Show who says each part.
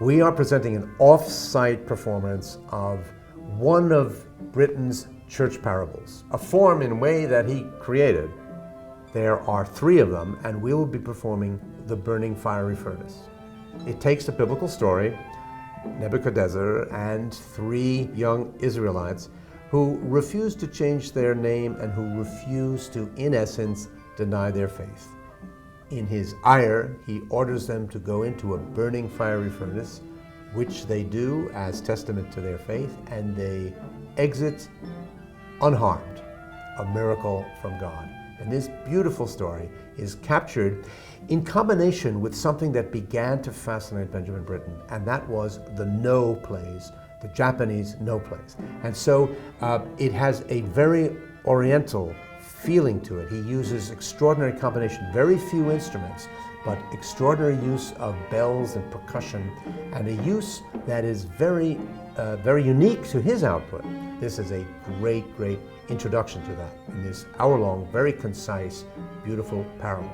Speaker 1: We are presenting an off-site performance of one of Britten's church parables, a form in a way that he created. There are 3 of them, and we will be performing the burning fiery furnace. It takes the biblical story, Nebuchadnezzar and 3 young Israelites who refuse to change their name and who refuse to, in essence, deny their faith. In his ire, he orders them to go into a burning fiery furnace, which they do as testament to their faith, and they exit unharmed, a miracle from God. And this beautiful story is captured in combination with something that began to fascinate Benjamin Britten, and that was the no plays, the Japanese no plays. And so it has a very oriental feeling to it. He uses extraordinary combination, very few instruments, but extraordinary use of bells and percussion, and a use that is very unique to his output. This is a great introduction to that in this hour-long, very concise, beautiful parable.